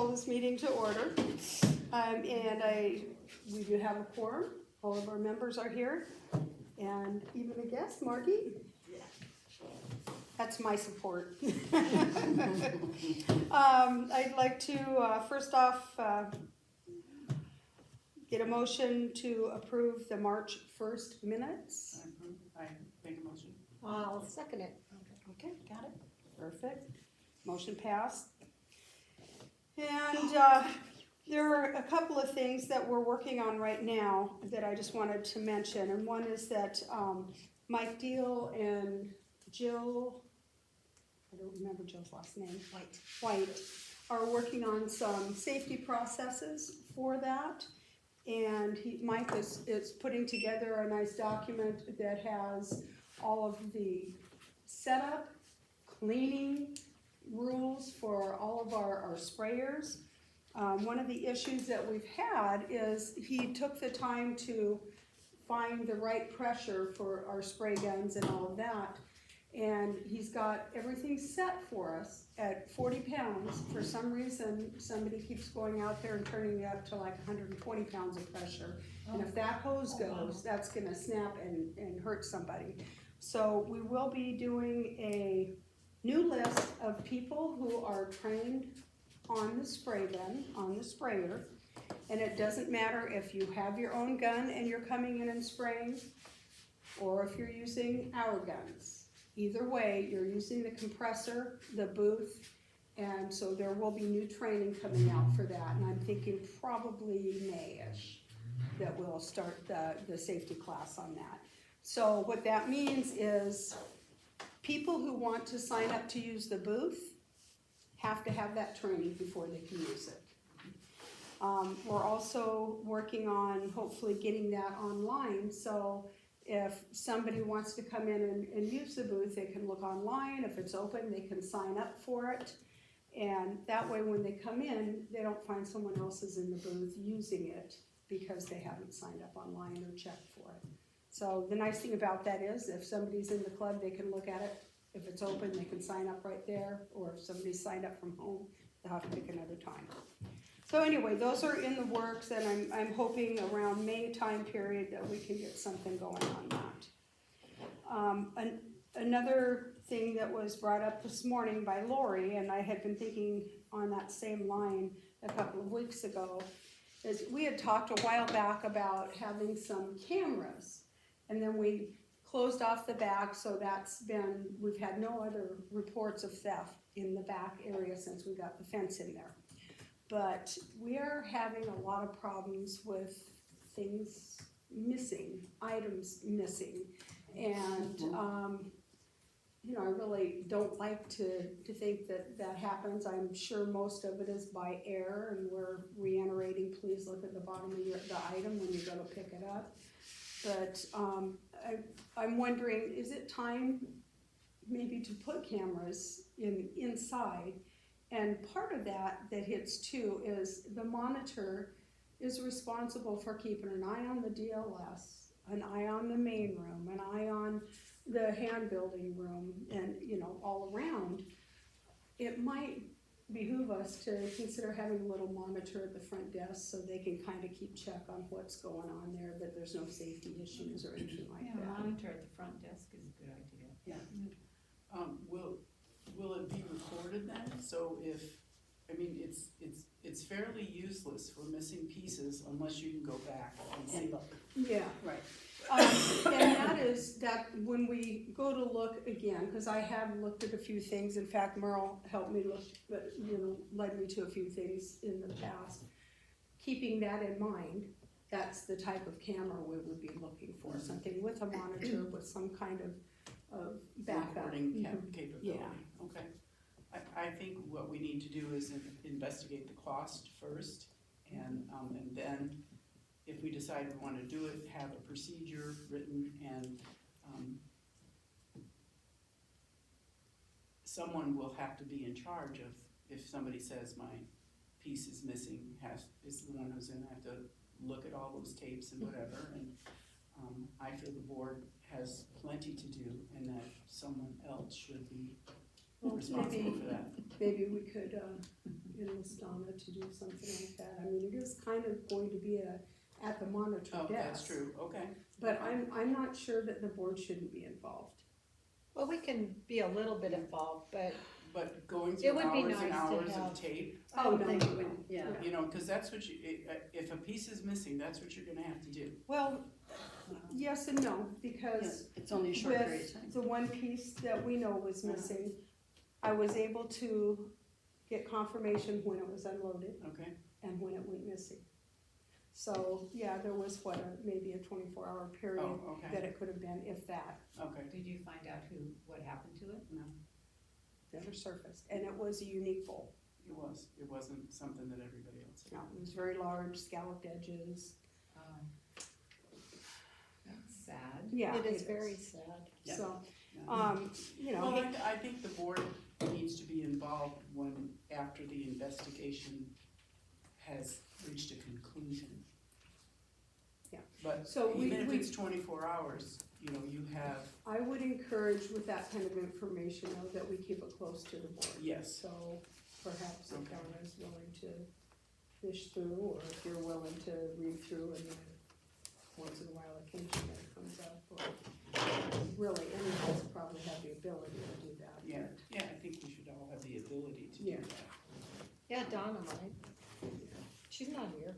call this meeting to order. We do have a quorum. All of our members are here. And even a guest, Margie? Yeah. That's my support. I'd like to, first off, get a motion to approve the March 1st minutes. I make a motion. I'll second it. Okay, got it. Perfect. Motion passed. And there are a couple of things that we're working on right now that I just wanted to mention. And one is that Mike Deal and Jill, I don't remember Jill's last name, White, are working on some safety processes for that. And Mike is putting together a nice document that has all of the setup, cleaning rules for all of our sprayers. One of the issues that we've had is he took the time to find the right pressure for our spray guns and all of that. And he's got everything set for us at 40 pounds. For some reason, somebody keeps going out there and turning it up to like 120 pounds of pressure. And if that hose goes, that's gonna snap and hurt somebody. So we will be doing a new list of people who are trained on the spray gun, on the sprayer. And it doesn't matter if you have your own gun and you're coming in and spraying, or if you're using our guns. Either way, you're using the compressor, the booth, and so there will be new training coming out for that. And I'm thinking probably May-ish that we'll start the safety class on that. So what that means is people who want to sign up to use the booth have to have that training before they can use it. We're also working on hopefully getting that online, so if somebody wants to come in and use the booth, they can look online. If it's open, they can sign up for it. And that way when they come in, they don't find someone else is in the booth using it because they haven't signed up online or checked for it. So the nice thing about that is if somebody's in the club, they can look at it. If it's open, they can sign up right there. Or if somebody's signed up from home, they'll have to pick another time. So anyway, those are in the works, and I'm hoping around May time period that we can get something going on that. Another thing that was brought up this morning by Lori, and I had been thinking on that same line a couple of weeks ago, is we had talked a while back about having some cameras, and then we closed off the back, so we've had no other reports of theft in the back area since we got the fence in there. But we are having a lot of problems with things missing, items missing. And, I really don't like to think that happens. I'm sure most of it is by error, and we're reiterating, please look at the bottom of the item when you go to pick it up. But I'm wondering, is it time maybe to put cameras inside? And part of that hits too is the monitor is responsible for keeping an eye on the DLS, an eye on the main room, an eye on the hand building room, and all around. It might behoove us to consider having a little monitor at the front desk so they can kind of keep check on what's going on there, that there's no safety issues or anything like that. Yeah, monitor at the front desk is a good idea. Yeah. Will it be recorded then? So it's fairly useless for missing pieces unless you can go back and see. Yeah. Right. And that when we go to look again, because I have looked at a few things. In fact, Merle helped me look, but led me to a few things in the past. Keeping that in mind, that's the type of camera we would be looking for. Something with a monitor with some kind of backup. Recording capability. Yeah. Okay. I think what we need to do is investigate the cost first, and then if we decide we want to do it, have a procedure written, and someone will have to be in charge of, if somebody says my piece is missing, is the one who's going to have to look at all those tapes and whatever. And I feel the board has plenty to do, and that someone else should be responsible for that. Maybe we could enlist Donna to do something like that. I mean, it is kind of going to be at the monitor Oh, desk. that's true, okay. But I'm not sure that the board shouldn't be involved. Well, we can be a little bit involved, but But going It through would be hours and nice to hours have- of tape, I Oh, don't no, think no, it would, no. yeah. you know, cause that's what you, if a piece is missing, that's what you're gonna have to do. Well, yes and no, because It's only a short period of with time. the one piece that we know was missing, I was able to get confirmation when it was unloaded Okay, and when it went missing. So, yeah, there was maybe a 24-hour period oh, okay, that it could have been, if that, okay, Did you find out what happened to it? no, never surfaced. And it was a unique bowl. it wasn't something that everybody else had. No, it was very large, scalloped edges. That's sad. Yeah. It is very sad. Yeah. So, Yeah. you Well, know, I think the board needs to be involved after the investigation has reached a conclusion. Yeah. But So even if we- it's 24 hours, you know, you have, I would encourage with that kind of information, though, that we keep it close to the board. yes, So perhaps if Okay. Donna is willing to fish through, or if you're willing to read through and then once in a while occasionally it comes up, or really, any of us probably have the ability to do that. yeah, I think we should all have the ability to do Yeah. that. Yeah, Donna might. She's not here.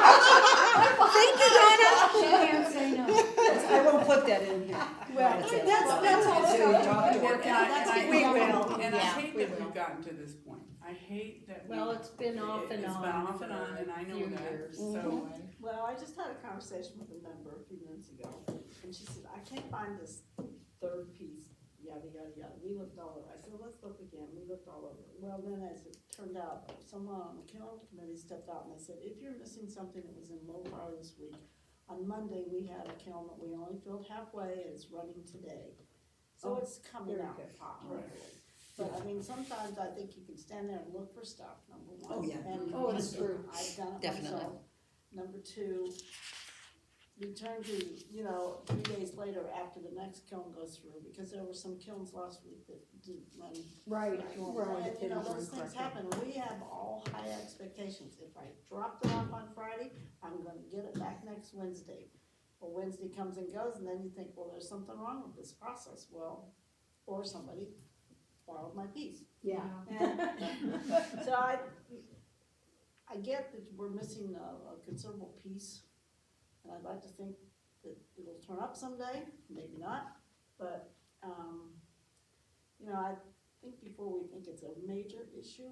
Thank you, Donna! She can't say no. I will put that in here. Well, that's all So stuff you we talk can work to out, And I- we will. And I Yeah, hate we that will. we've gotten to this point. I hate that we. Well, it's been off and It's on. been off and on, for and I know a few that, years, so- anyway. Well, I just had a conversation with a member a few minutes ago, and she said, I can't find this third piece, yada, yada, yada. We looked all over. I said, let's look again. We looked all over. Well, then as it turned out, someone on the calendar committee stepped out and they said, if you're missing something that was in Lowbar this week, on Monday, we had a kiln that we only filled halfway, and it's running today. So Oh, it's coming very out, good. hopefully. But I mean, sometimes I think you can stand there and look for stuff, number one. Oh, yeah. And Oh, it's true. I've done it Definitely. myself. Number two, return to, 3 days later after the next kiln goes through, because there were some kilns last week that didn't run. Right, normal. right. And, those things happen, we have all high expectations. If I dropped it off on Friday, I'm gonna get it back next Wednesday. Well, Wednesday comes and goes, and then you think, well, there's something wrong with this process, well, or somebody borrowed my piece. Yeah. And so I get that we're missing a considerable piece, and I'd like to think that it'll turn up someday, maybe not, but, I think before we think it's a major issue,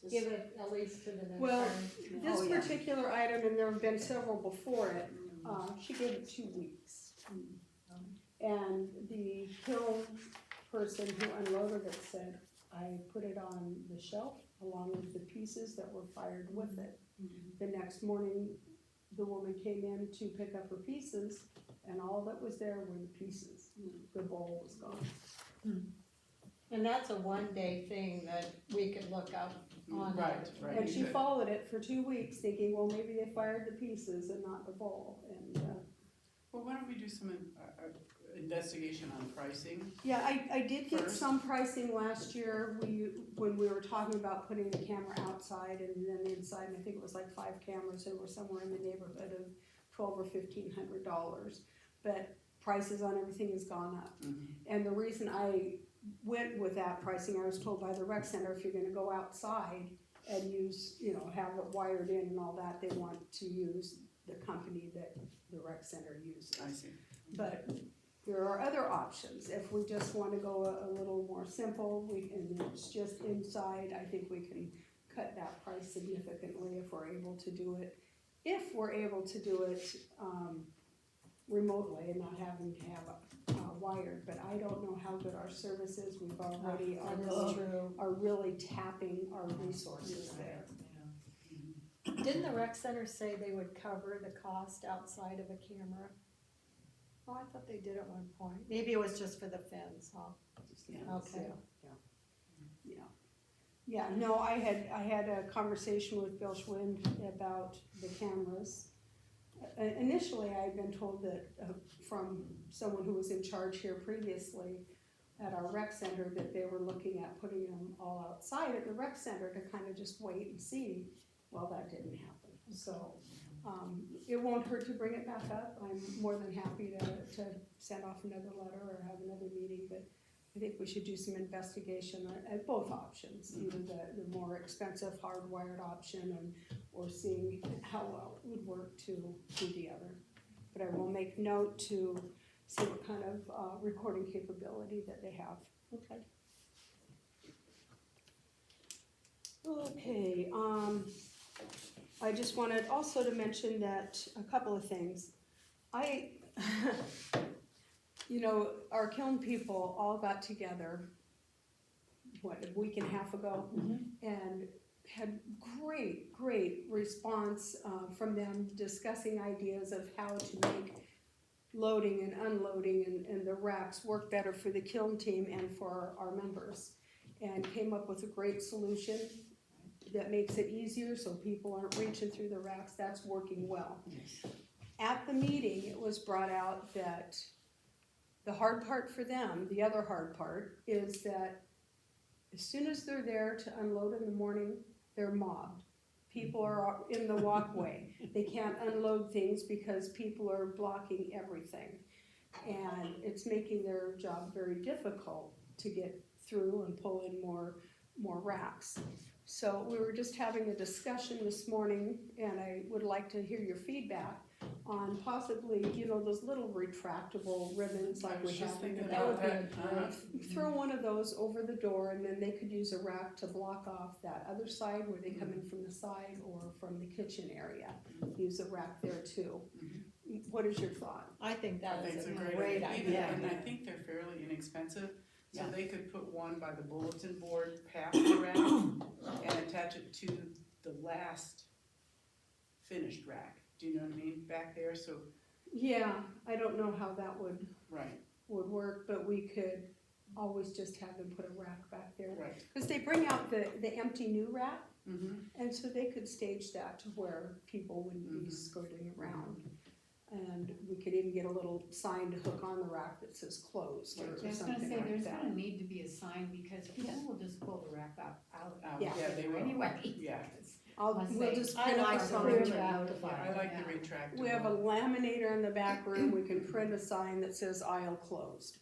just. Give it at least to the next Well, time. This Oh, yeah. particular item, and there have been several before it, she gave it 2 weeks. And the kiln person who unloaded it said, I put it on the shelf along with the pieces that were fired with it. The next morning, the woman came in to pick up her pieces, and all that was there were the pieces. The bowl was gone. And that's a one-day thing that we could look up on. Right, right. And she Good. followed it for 2 weeks, thinking, well, maybe they fired the pieces and not the bowl. And, Well, why don't we do some investigation on pricing? yeah, I did get First. some pricing last year, when we were talking about putting the camera outside and then inside, and I think it was like 5 cameras, they were somewhere in the neighborhood of $1,200 or $1,500. But prices on everything has gone up. Mhm. And the reason I went with that pricing, I was told by the rec center, if you're gonna go outside and use, have it wired in and all that, they want to use the company that the rec center uses. I see. But there are other options. If we just wanna go a little more simple, and it's just inside, I think we can cut that price significantly if we're able to do it. If we're able to do it, remotely and not having to have it wired, but I don't know how good our service is. We've already That is true. are really tapping our resources there. Didn't the rec center say they would cover the cost outside of a camera? Oh, I thought they did at one point. Maybe it was just for the fence, huh? Okay. Yeah, no, I had a conversation with Bill Schwind about the cameras. Initially, I had been told that, from someone who was in charge here previously, at our rec center that they were looking at putting them all outside at the rec center to kind of just wait and see. Well, that didn't happen, so, it won't hurt to bring it back up. I'm more than happy to send off another letter or have another meeting, but I think we should do some investigation at both options, either the more expensive hardwired option or seeing how well it would work to do the other. But I will make note to see what kind of recording capability that they have. Okay. Okay, I just wanted also to mention that, a couple of things. You know, our kiln people all got together, a week and a half ago, and had great response from them discussing ideas of how to make loading and unloading and the racks work better for the kiln team and for our members. And came up with a great solution that makes it easier so people aren't reaching through the racks. That's working well. At the meeting, it was brought out that the hard part for them, the other hard part, is that as soon as they're there to unload in the morning, they're mobbed. People are in the walkway. They can't unload things because people are blocking everything. And it's making their job very difficult to get through and pull in more racks. So we were just having a discussion this morning, and I would like to hear your feedback on possibly, you know, those little retractable ribbons like we have in the back. That would be Uh, Throw one of those over the door, and then they could use a rack to block off that other side where they come in from the side or from the kitchen area. Use a rack there too. What is your thought? I think I that think is it's a a great idea. And I think they're fairly inexpensive, so Yeah. they could put one by the bulletin board past the rack and attach it to the last finished rack. Do you know what I mean, back there, so, Yeah, I don't know how that would right, work, but we could always just have them put a rack back there. right. Because they bring out the empty new rack, Mm-hmm. and so they could stage that to where people wouldn't be Mhm. skirting around. And we could even get a little sign to hook on the rack that says closed or I was gonna something say, like there's that. gonna need to be a sign, because people will just pull the rack out Yeah. Yeah, they will. anyway. Yeah. Must We'll say, just I print like up a the sign. retractable. I like the Yeah. retractable. We have a laminator in the back room, we can print a sign that says aisle closed.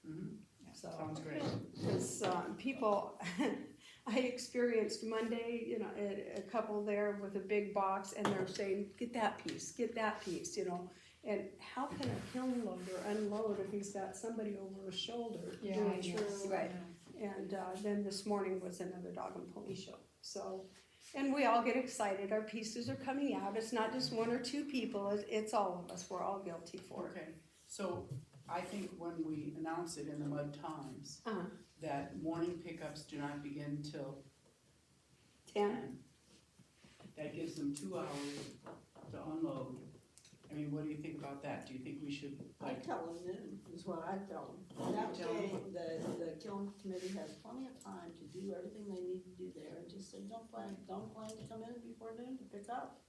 Mhm. So, Sounds great. because people, I experienced Monday, you know, a couple there with a big box, and they're saying, get that piece, you know. And how can a kiln loader unload if he's got somebody over his shoulder Yeah, doing yes, through? right. And then this morning was another dog and pony show, so, and we all get excited, our pieces are coming out, it's not just one or two people, it's all of us, we're all guilty for it. Okay, so I think when we announce it in the Mud Times, Uh-huh. that morning pickups do not begin till 10, That gives them 2 hours to unload. I mean, what do you think about that? Do you think we should, I like, tell them noon, is what I tell them. That Tell 'em. way, the kiln committee has plenty of time to do everything they need to do there, and just say, don't plan to come in before noon to pick up.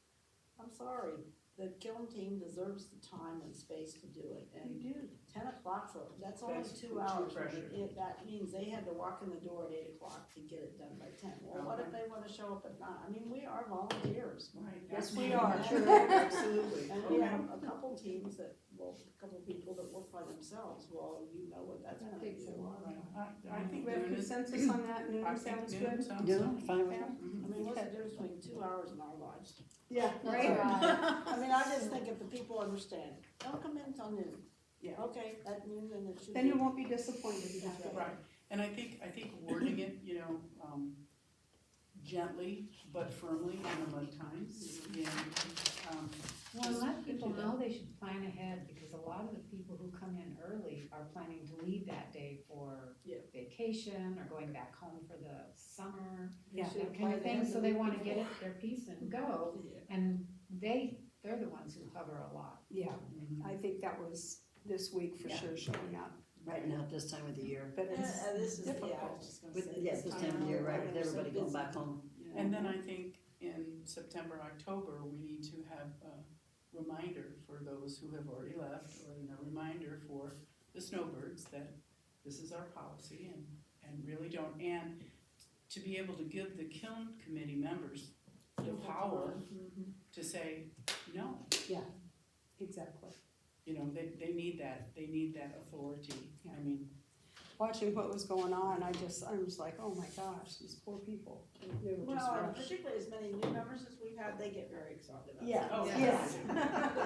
I'm sorry, the kiln team deserves the time and space to do it, and you do. 10 o'clock, that's only That's 2 too hours. pressure. That means they had to walk in the door at 8 o'clock to get it done by 10. Well, what if they wanna show up at 9? I mean, we are volunteers. right? Yes, that's- we are. Sure. Absolutely. And we Okay. have a couple teams that, well, a couple people that work by themselves, well, you know what that's That gonna takes do. a lot. Right. I think We have noon is, consensus on that, noon I think sounds noon good? sounds Yeah, fine. fine with Yeah. I Mhm. mean, what's the difference between 2 hours in our lives? Yeah, That's right? right. I mean, I just think if the people understand, don't come in till noon. Yeah. Okay, at noon, then it should be. Then you won't be disappointed, you have to. Right, and I think wording it, you know, gently but firmly in the Mud Times, and, Well, and let people know they should plan ahead, because a lot of the people who come in early are planning to leave that day for Yeah. vacation or going back home for the summer, Yeah. Should that kind of plan thing, so they wanna ahead. get it, their piece and go, Yeah. and they're the ones who hover a lot. Yeah, mhm. I think that was this week for Yeah. sure showing up, Right now, at this time of the year. but Yeah, it's this is, yeah, I difficult. was just gonna With, say. yeah, this time of year, right, with they're so everybody going busy. back home. And then I think in September, October, we need to have a reminder for those who have already left, or a reminder for the snowbirds that this is our policy and really don't, and to be able to give the kiln committee members the power to say, no, Exactly. you know, they need that authority. I mean, Watching what was going on, I was like, oh my gosh, these poor people. They were just Well, and rushed. particularly as many new members as we've had, they get very excited about Yeah, Oh, it. yes.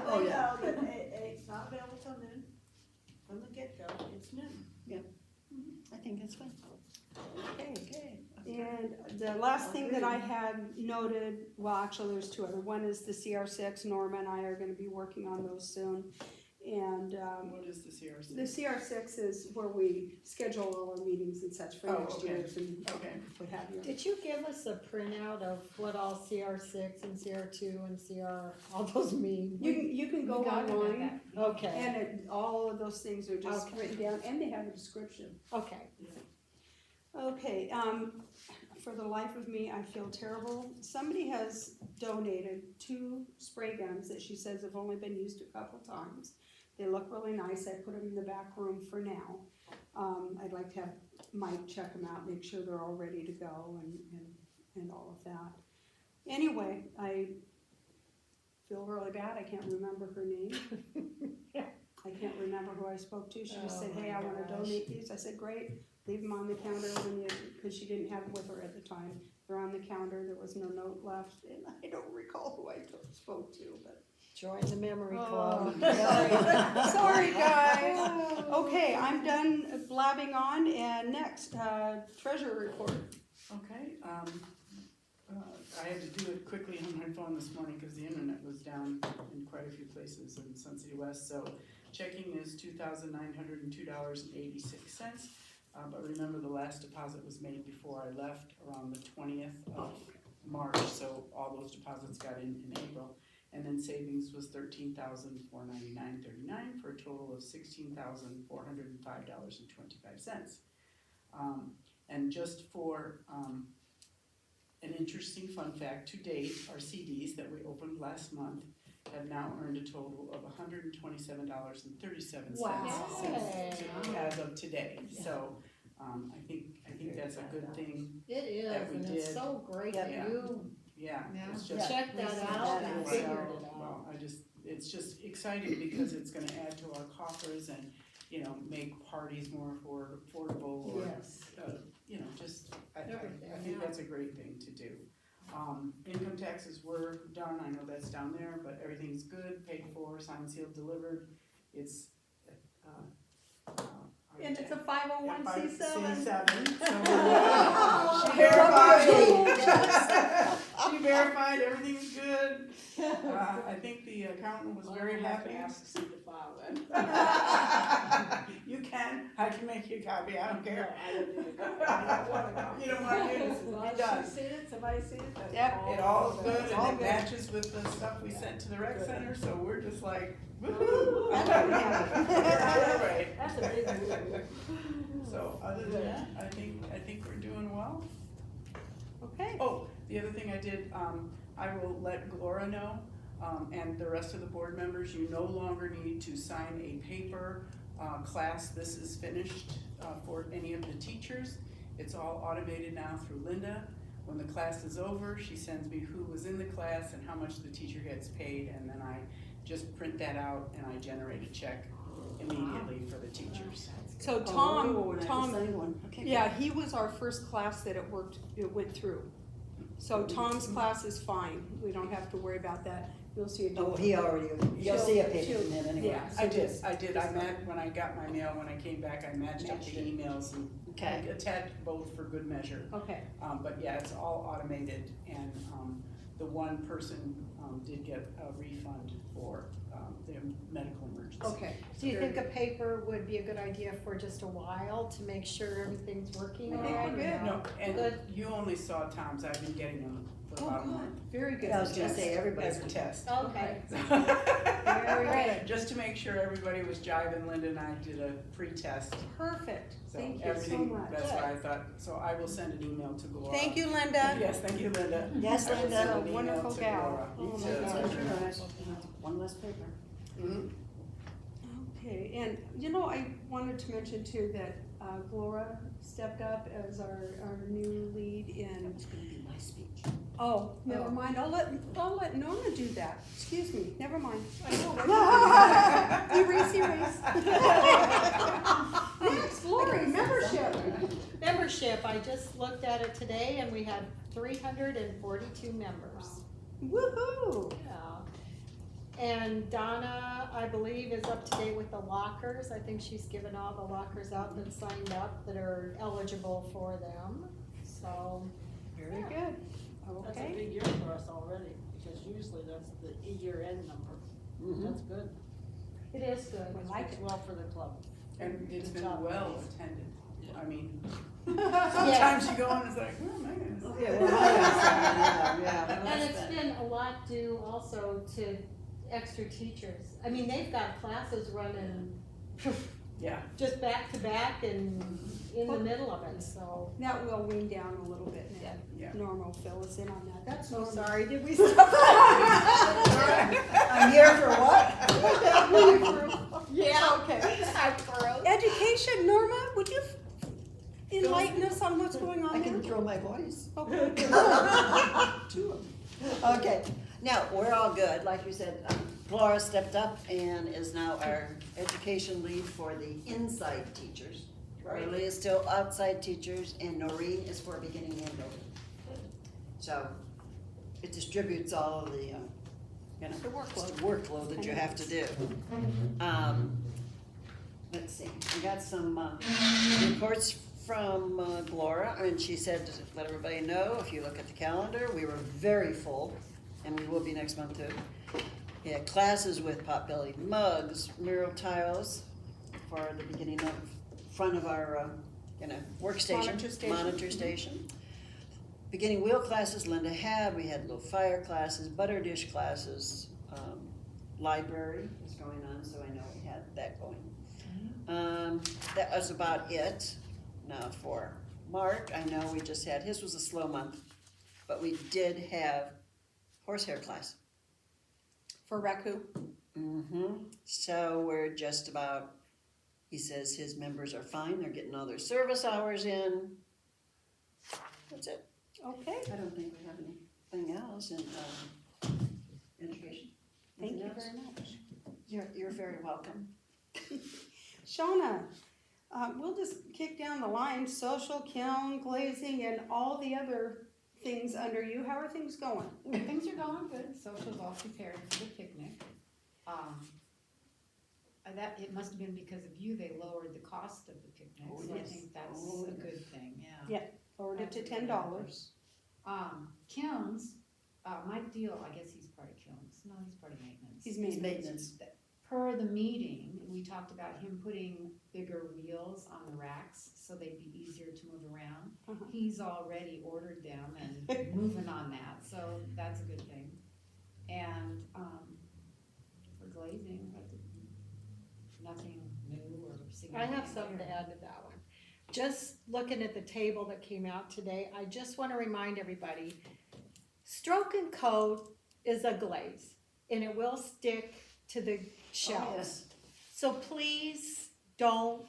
Oh, They yeah. know that it's not available till noon, from the get-go, it's noon. I think that's fine. Okay. And the last thing that I had noted, well, actually, there's two other. One is the CR6. Norma and I are gonna be working on those soon. And, what is the CRC? the CR6 is where we schedule all our meetings and such for Oh, next okay. year's and Okay. what have you. Did you give us a printout of what all CR6 and CR2 and CR, all those mean? You can go We got it at online, that. Okay, and all of those things are just Okay. written down, and they have a description. okay. Okay, for the life of me, I feel terrible. Somebody has donated 2 spray guns that she says have only been used a couple times. They look really nice. I put them in the back room for now. I'd like to have Mike check them out, make sure they're all ready to go and all of that. Anyway, I feel really bad. I can't remember her name. I can't remember who I spoke to. She just said, Oh hey, my I wanna gosh. donate these. I said, great, leave them on the counter when you, cause she didn't have them with her at the time. They're on the counter, there was no note left, and I don't recall who I spoke to, but. Join the memory Oh, club. Sorry, guys. Okay, I'm done blabbing on, and next, treasurer report. Okay, I had to do it quickly on my phone this morning because the internet was down in quite a few places in Sun City West, so checking is $2,902.86. But remember, the last deposit was made before I left around the 20th of March, so all those deposits got in April. And then savings was $13,499.39 for a total of $16,405.25. And just for an interesting fun fact, to date, our CDs that we opened last month have now earned a total of $127.37 Wow. as of today. So I think that's a good thing. It is, That we and it's did. so great Yeah. that you Yeah, Yeah. it's just. checked that Yeah. out and Yeah. figured it out. Well, it's just exciting because it's gonna add to our coffers and, you know, make parties more affordable or, Yes. you know, just, I Everything, think yeah. that's a great thing to do. Income taxes were done, I know that's down there, but everything's good, paid for, signed, sealed, delivered. It's, And it's a 501c7. C7. Oh, She verified everything's good. I think the accountant was very happy. Ask to see the file then. You can, I can make you a copy, I don't No, care. I don't need a copy. I don't want a copy. You don't want to, As be long as done. she's seen it, somebody seen it, that's Yep, It all's that good matters. and all it good. matches with the stuff we sent to the rec Good. center, so we're just like, woohoo. That's what we have. Right. That's a big move. So other than that, I think we're doing well. Okay. Oh, the other thing I did, I will let Glora know, and the rest of the board members, you no longer need to sign a paper class. This is finished for any of the teachers. It's all automated now through Linda. When the class is over, she sends me who was in the class and how much the teacher gets paid, and then I just print that out and I generate a check immediately for the teachers. So Oh, Tom, I Tom, signed one. Okay, yeah, he was our first class that it went through. So Tom's class is fine, we don't have to worry about that, you'll see a good. Oh, difference. he already, you'll see a paper from him anyway. Yeah. I did, when I got my mail, when I came back, I matched up the Matched it. emails and Okay. attached both for good measure. Okay, But yeah, it's all automated and, the one person, did get a refund for, their medical emergency. okay. Do you think a paper would be a good idea for just a while to make sure everything's working I all think right? we're good. No, and Good. you only saw Tom's, I've been getting them for Oh, about a good, month. very good. Yeah, I was gonna say, everybody's. As a test. Okay, very good. Just to make sure everybody was jiving, Linda and I did a pre-test. Perfect, So thank you so everything, much. that's what I thought, so I will send an email to Glora. Thank you, Linda. Yes, thank you, Linda. Yes, I will Linda. send an email Wonderful to gal. Glora. Oh, my So- gosh. One less paper. Mhm. Okay, and you know, I wanted to mention too that Glora stepped up as our new lead in, That was gonna be my speech. oh, never mind, I'll let Norma do that, excuse me, never mind. Erase. Next, Lori, membership. Membership, I just looked at it today and we had 342 members. Woo-hoo. Yeah. And Donna, I believe, is up to date with the lockers. I think she's given all the lockers out that signed up that are eligible for them. So, Very good, That's a okay. big year for us already, because usually that's the year-end number. Mhm. That's good. it is good. I like It's it. well for the club. And it's been Top well place. attended. I mean, Yeah. sometimes you go and it's like, where am I gonna sit? Yeah, well, yeah. And it's been a lot due also to extra teachers. I mean, they've got classes running Yeah. just back to back and in the middle of it, so. That will wean down a little bit now. Yeah. Norma will fill us in on that, that's So normal. sorry, did we stop? I'm here for what? Yeah, okay. Education, Norma, would you enlighten us on what's going on I there? can throw my voice. Okay. Two of them. Okay, now, we're all good, like you said, Laura stepped up and is now our education lead for the inside teachers. Carly is still outside teachers, and Noreen is for beginning and middle. So, it distributes all of the, you know, The workload. workload that you have to do. Let's see, I got some reports from Glora, and she said to let everybody know, if you look at the calendar, we were very full, and we will be next month too. We had classes with potbelly mugs, mural tiles for the beginning of, front of our, workstation. Monitor station. Monitor station. Beginning wheel classes Linda had, we had little fire classes, butter dish classes, library was going on, so I know we had that going. That was about it. Now for Mark, I know we just had, his was a slow month, but we did have horsehair class. For Raku. So we're just about, he says his members are fine, they're getting all their service hours in. That's it. Okay, I don't think we have anything else in, education. thank you Anything else? very much. You're very welcome. Shauna, we'll just kick down the line, social, kiln, glazing, and all the other things under you. How are things going? Things are going good, social's all prepared for the picnic. That, it must have been because of you, they lowered the cost of the picnic, Oh, so I yes. think that's Oh, a yes. good thing, yeah. Yeah. Lowered it to $10. Kilns, Mike Deal, I guess he's part of Kilns, no, he's part of maintenance. He's It's maintenance. maintenance. Per the meeting, we talked about him putting bigger wheels on the racks, so they'd be easier to move around. Uh-huh. He's already ordered them and moving on that, so that's a good thing. And, for glazing, nothing new or I significant. have something to add to that one. Just looking at the table that came out today, I just want to remind everybody, Stroke and Coat is a glaze, and it will stick to the Oh, shelves. yes. So please don't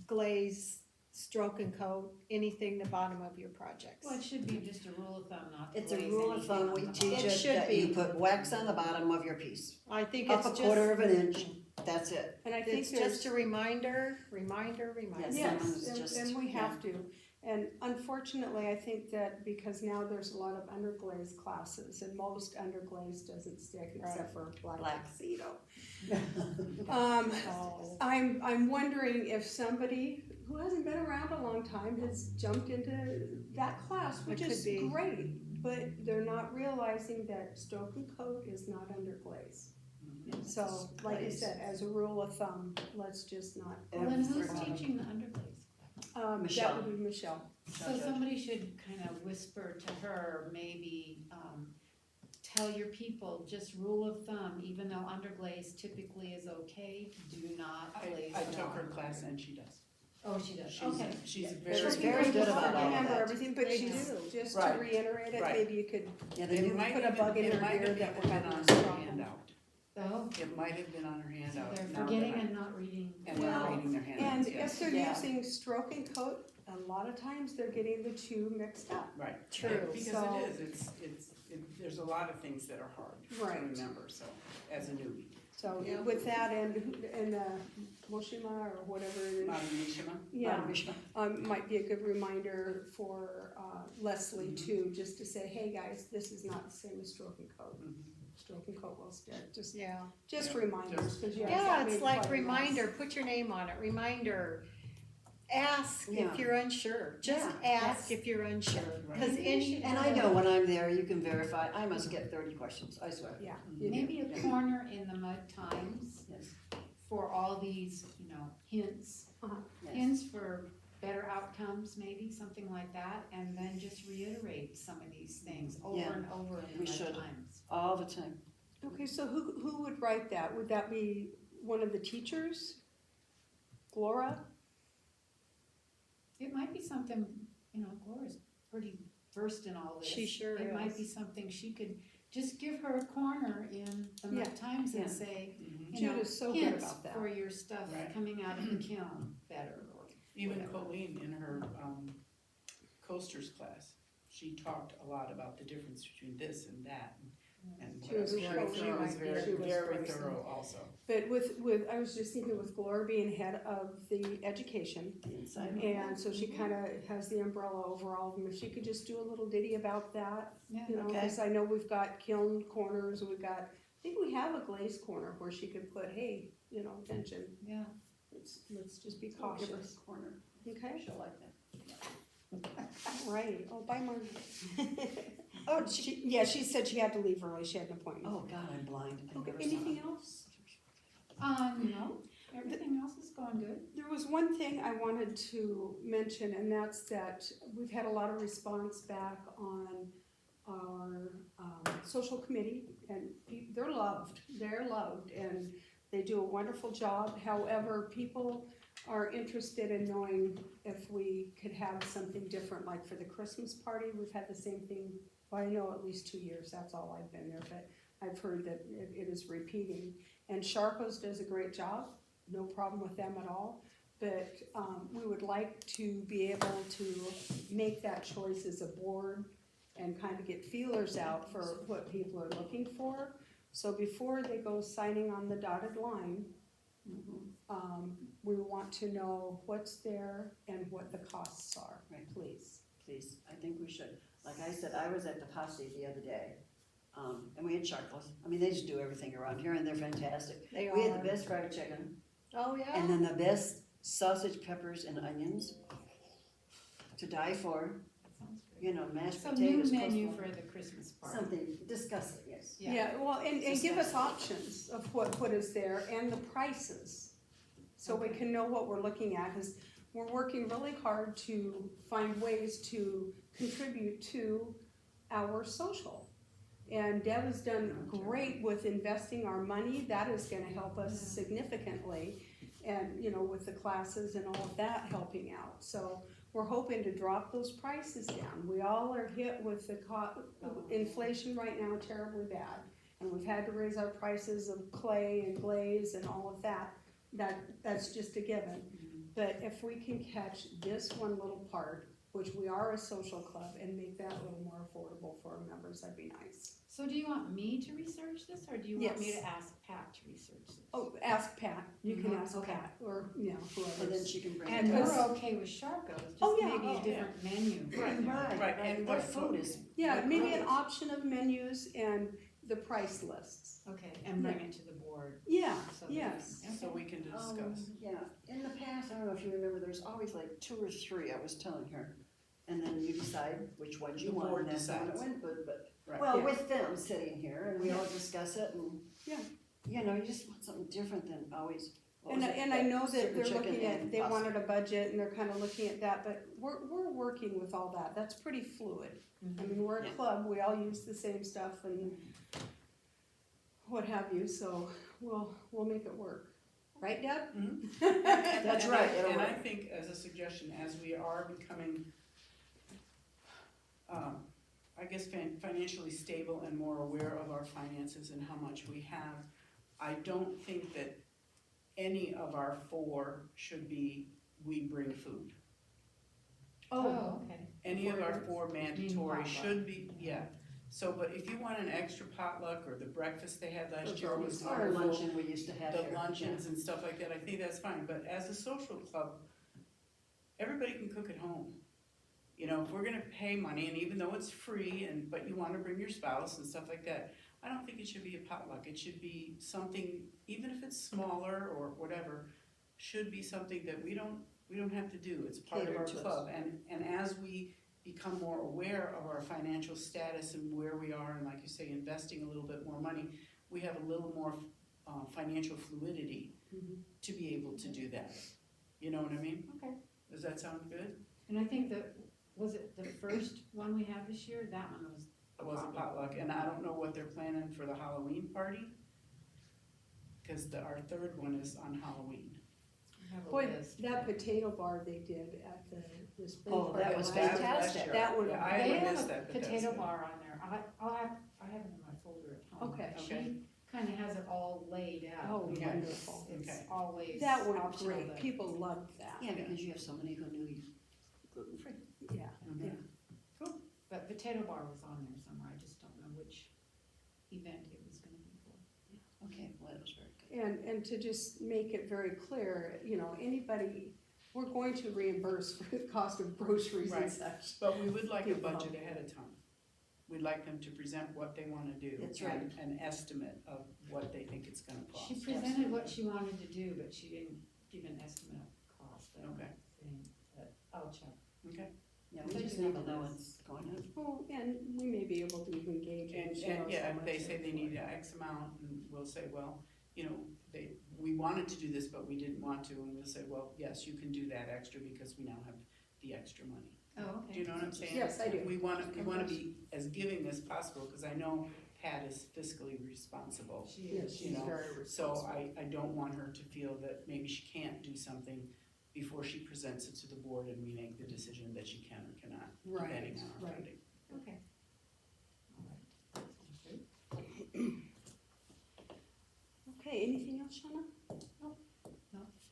glaze Stroke and Coat anything the bottom of your projects. Well, it should be just a rule of thumb not to It's a glaze rule of anything thumb, on we the teach bottom. It it should that you be. put wax on the bottom of your piece. I think Up it's a just, quarter of an inch, that's it. And I think it's there's. just a reminder. Yes. Yes, Someone's and, just- and we have to. And unfortunately, I think that because now there's a lot of underglaze classes and most underglaze doesn't stick except for black Black. tuxedo. Oh. I'm wondering if somebody who hasn't been around a long time has jumped into that class, which It could is be. great. But they're not realizing that Stroke and Coat is not underglaze. So, like I Glaze. said, as a rule of thumb, let's just not. Well, then who's Every- teaching the underglaze class? That Michelle. would be Michelle. So somebody should kind of whisper to her, maybe, tell your people, just rule of thumb, even though underglaze typically is okay, do not glaze. I took along. her class and she does. Oh, she does, She's, okay. she's She's very. very good about all of Remember that. everything, but They she's, do. just to Right. reiterate it, Right. maybe you could, Yeah, the It new, might put a even, bug in it her might ear have that even we're been having on a the problem. handout. Oh, It might have been on her so handout. they're now that forgetting I- and not reading. And not Well, reading their And handouts, if yes. they're Yeah. using stroke and coat, a lot of times they're getting the two mixed up. Right. True. Because So- it is, there's a lot of things that are hard Right. to remember, so, as a newbie. So Yeah. with that and Moshima or whatever it is, Madam Mishima? yeah, Mishma. might be a good reminder for Leslie too, just to say, hey guys, this is not the same as stroke and coat. Mhm. Stroke and coat will stick, just Yeah. Yeah, reminders, because yeah. Yeah, that it's made like quite a mess. reminder, put your name on it, reminder. Ask Yeah. if you're unsure, just Yeah, ask that's- if you're unsure, Right. cause Maybe we any. should And I know when I'm there, you can verify, I must get 30 questions, I swear. Yeah. Mhm. you do. Maybe a corner in the Mud Times Yes, for all these, hints. yes. Hints for better outcomes, maybe, something like that, and then just reiterate some of these things over Yeah, and over in the we Mud should. Times. All the time. Okay, so who would write that? Would that be one of the teachers? Glora? It might be something, Glora's pretty versed in all this. She sure It might is. be something she could, just give her a corner in the Mud Yeah, Times and yeah. say, Mhm. Jude is so good hints about that. for your stuff Right. coming out of the kiln better, or Even whatever. Colleen in her coasters class, she talked a lot about the difference between this and that and She was whatever. very She thorough. was She very, was very very thorough also. But with, I was just thinking with Glora being head of the education, The inside. and so she kinda has the umbrella over all of them, if she could just do a little ditty about that, Yeah, you know, Okay. cause I know we've got kiln corners, and we've got, I think we have a glaze corner where she could put, hey, attention, yeah. let's just be I'll give her cautious, a corner, okay? she'll like that. Right, oh, bye Marty. Oh, she said she had to leave early, she had an appointment. Oh, God, I'm blind. I Okay, never saw anything it. else? No, everything else is going good. There was one thing I wanted to mention, and that's that we've had a lot of response back on our social committee, and they're loved, and they do a wonderful job. However, people are interested in knowing if we could have something different, like for the Christmas party, we've had the same thing, well, I know at least 2 years, that's all I've been there, but I've heard that it is repeating. And Sharpos does a great job, no problem with them at all, but we would like to be able to make that choice as a board and kind of get feelers out for what people are looking for. So before they go signing on the dotted line, we want to know what's there and what the costs are, Right. please. Please, I think we should. Like I said, I was at the posse the other day, and we had charcoals. I mean, they just do everything around here, and they're fantastic. They We had are. the best fried chicken, Oh, yeah. and then the best sausage, peppers, and onions to die for. Sounds great. Mashed So new potatoes. menu coleslaw. for the Christmas party. Something, discuss it, yes. Yeah. Yeah, well, and give us options of what is there and the prices. So we Okay. can know what we're looking at, because we're working really hard to find ways to contribute to our social. And Deb has done great with investing our money, that is gonna help us significantly. And, with the classes and all of that helping out, so we're hoping to drop those prices down. We all are hit with the inflation right now terribly bad. And we've had to raise our prices of clay and glaze and all of that, that's just a given. But if we can catch this one little part, which we are a social club, and make that a little more affordable for our members, that'd be nice. So do you want me to research this, or do you want me Yes. to ask Pat to research this? Oh, ask Pat, you can Mhm, ask okay. Pat, or, And then whoever. she can bring it And to Because- us. we're okay with Sharko's, just Oh, yeah, maybe oh, a different menu. Right, and Their what food is, Yeah, maybe an option of menus and the price lists. Okay, and bring it to the board. Yeah, So that- yes. So we can discuss. Yeah, in the past, I don't know if you remember, there's always like 2 or 3, I was telling her. And then you decide which ones you The want, board and that's when it decides. went good, but, Right. well, Yeah. with them sitting here, and we all discuss it, and, Yeah. you just want something different than always. what And was I, it, and I know that certain they're chicken looking at, and they pasta. wanted a budget and they're kind of looking at that, but we're working with all that, that's pretty fluid. I mean, we're a Yeah. club, we all use the same stuff and what have you, so we'll make it work. Right, Deb? That's right, it'll And I work. think as a suggestion, as we are becoming, I guess financially stable and more aware of our finances and how much we have, I don't think that any of our 4 should be, we bring food. Oh, okay. Any of our 4 Mean mandatory potluck. should be, yeah. So, but if you want an extra potluck, or the breakfast they had last year was Or wonderful, luncheon we used to have the here. luncheons and stuff like that, I think that's fine, but as a social club, everybody can cook at home. You know, if we're gonna pay money, and even though it's free, but you wanna bring your spouse and stuff like that, I don't think it should be a potluck, it should be something, even if it's smaller or whatever, should be something that we don't have to do, it's part of Cater our to us. club, and as we become more aware of our financial status and where we are, and like you say, investing a little bit more money, we have a little more, financial fluidity to be able to do that, you know what I mean? Okay. Does that sound good? And I think that, was it the first one we had this year? That one was. It was a potluck, and I don't know what they're planning for the Halloween party, cause our 3rd one is on Halloween. I have a Boy, list, that but- potato bar they did at the spring Oh, party that was last That year, fantastic. year. That one- Yeah, I They haven't have missed a that, but that's potato good. bar on there. I have it in my folder at home. Okay. Okay. She kinda has it all laid out. Oh, Okay. wonderful. It's Okay. always That went optional great, to- people loved that, Yeah, because you have so many who knew gluten-free. yeah. Okay. But potato bar was on there somewhere, I just don't know which event it was gonna be for. Okay, well, that was very good. And to just make it very clear, you know, anybody, we're going to reimburse for the cost of groceries and Right. such. But we would like a People budget love ahead of time. We'd like them to present what they wanna do. That's right. and An estimate of what they think it's gonna cost. She presented what she wanted to do, but she didn't give an estimate of cost, I don't Okay. think, but I'll check. Okay, Yeah, we So just you need have to a know list. what's going on. Oh, and we may be able to even gauge it. and, you know, yeah, so if they much say they for need it. X amount, and we'll say, well, you know, we wanted to do this, but we didn't want to, and we'll say, well, yes, you can do that extra because we now have the extra money. Oh, Do you know what I'm saying? Yes, I do. We wanna be as giving as possible, cause I know Pat is fiscally responsible. She Yes, is. she's you know, very So responsible. I don't want her to feel that maybe she can't do something before she presents it to the board and we make the decision that she can or cannot, Right, depending on our right. funding. Okay. All right. Sounds good. Okay, anything else, Shauna?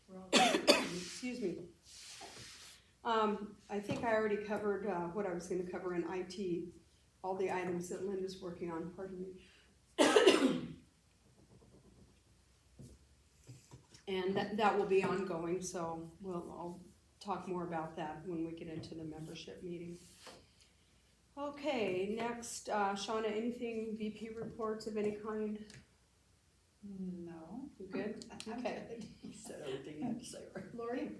We're all good. Excuse me. I think I already covered, what I was gonna cover in IT, all the items that Linda's working on, pardon me. And that will be ongoing, so I'll talk more about that when we get into the membership meeting. Okay, next, Shauna, anything VP reports of any kind? No. You good? I'm Okay. good. You said everything you had to say, right? Lori?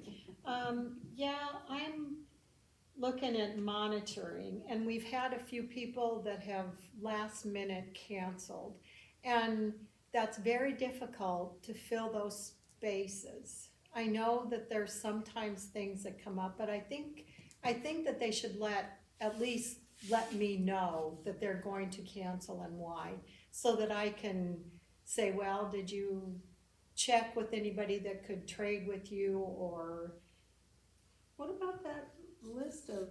Yeah, I'm looking at monitoring, and we've had a few people that have last minute canceled. And that's very difficult to fill those spaces. I know that there's sometimes things that come up, but I think that they should at least let me know that they're going to cancel and why, so that I can say, well, did you check with anybody that could trade with you, or What about that list of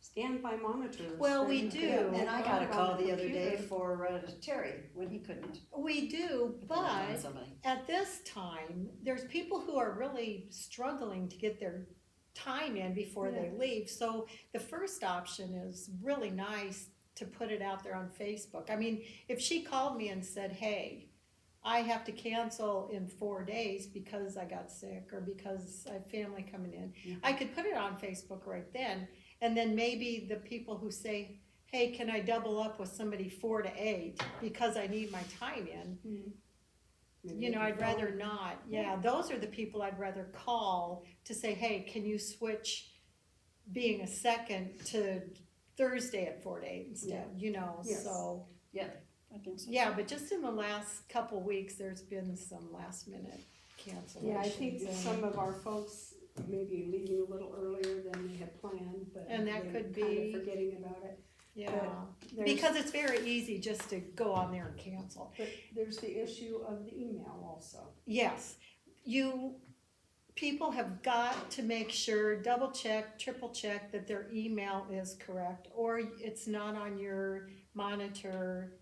standby monitors? Well, that we you do. could And I have got a on call the other computer? day for Terry, when he couldn't. we do, depend on but somebody. at this time, there's people who are really struggling to get their time in before they leave. So the first option is really nice to put it out there on Facebook. I mean, if she called me and said, hey, I have to cancel in 4 days because I got sick or because I have family coming in, I could put it on Facebook right then. And then maybe the people who say, hey, can I double up with somebody 4 to 8 because I need my time in? Maybe You know, you I'd could rather phone. not. Yeah, those are the people I'd rather call to say, hey, can you switch being a second to Thursday at 4 to 8 instead, you know, Yes. so. I think so. Yeah, but just in the last couple weeks, there's been some last minute cancellations. Yeah, I think that some of our folks may be leaving a little earlier than they had planned, but And that they're could kind be- of forgetting about it. Yeah, There's- because it's very easy just to go on there and cancel. But there's the issue of the email also. Yes, people have got to make sure, double check, triple check that their email is correct, or it's not on your monitor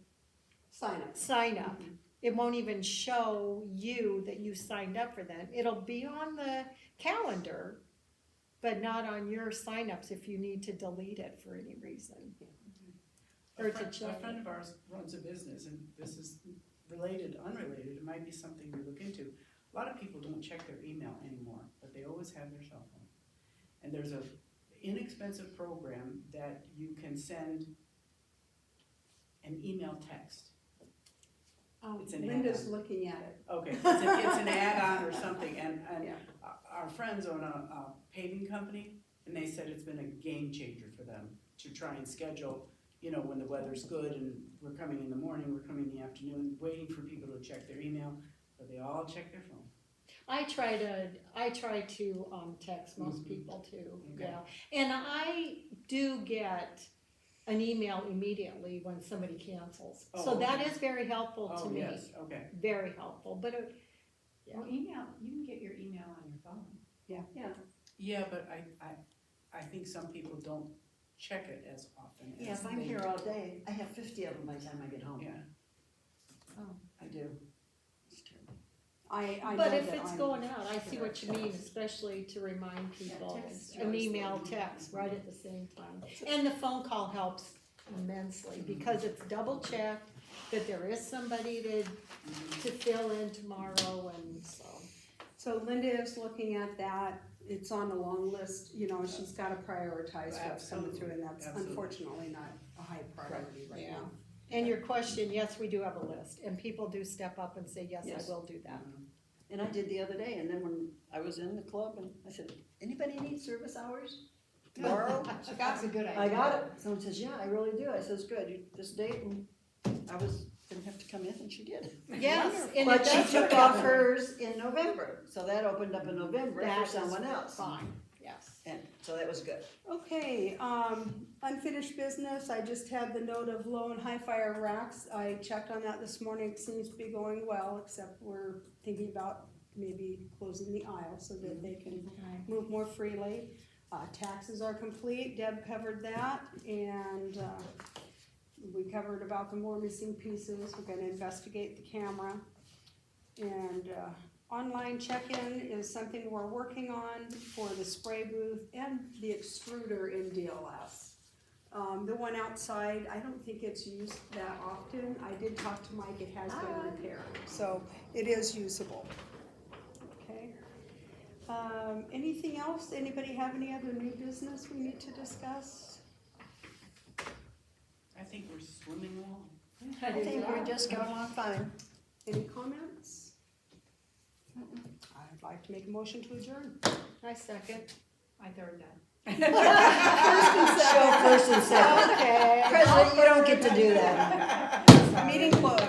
Sign up. sign up. it won't even show you that you signed up for them. It'll be on the calendar, but not on your signups if you need to delete it for any reason. Or to A check friend it. of ours runs a business, and this is related, unrelated, it might be something to look into. A lot of people don't check their email anymore, but they always have their cell phone. And there's a inexpensive program that you can send an email text. It's an Linda's add-on. looking at it. Okay, it's an add-on or something, and Yeah. our friends own a paving company, and they said it's been a game changer for them to try and schedule, you know, when the weather's good and we're coming in the morning, we're coming in the afternoon, waiting for people to check their email, but they all check their phone. I try to text most Mhm. people too, Okay. yeah. And I do get an email immediately when somebody cancels. So Oh, that okay. is very helpful to Oh, me, yes, okay. very helpful, but it, yeah. Well, email, you can get your email on your phone. Yeah, but I think some people don't check it as often as Yeah, if I'm they here do. all day, I have 50 of them by the time I get home. Yeah, I do. It's terrible. I But know if that it's I'm- going out, I see what you mean, especially to remind people, text an is email, always- text, right at the same time. And the phone call helps immensely, because it's double checked that there is somebody to fill in tomorrow, and so. So Linda is looking at that, it's on a long list, you know, she's gotta prioritize what's coming through, and that's Absolutely. unfortunately not a high priority right Yeah. now. And your question, yes, we do have a list, and people do step up and say, yes, Yes. I will do that. And I did the other day, and then when I was in the club, and I said, anybody need service hours tomorrow? That's a good idea. I got it. Someone says, yeah, I really do. I says, good, this date, and I didn't have to come in, and she did. Yes, and it But she does took work off out. hers in November, so that opened up in November That for is someone else. Fine, yes. And so that was good. Okay, unfinished business, I just had the note of low and high fire racks, I checked on that this morning, it seems to be going well, except we're thinking about maybe closing the aisle so that they can move more freely. Taxes are complete, Deb covered that, and, we covered about the more missing pieces, we're gonna investigate the camera. And, online check-in is something we're working on for the spray booth and the extruder in DLS. The one outside, I don't think it's used that often, I did talk to Mike, it has been repaired, so it is usable. Okay. Anything else? Anybody have any other new business we need to discuss? I think we're swimming along. I think we're just going along fine. Any comments? I'd like to make a motion to adjourn. I second. I third that. Show first and second. Okay. President, you don't get to do that. Meeting closed.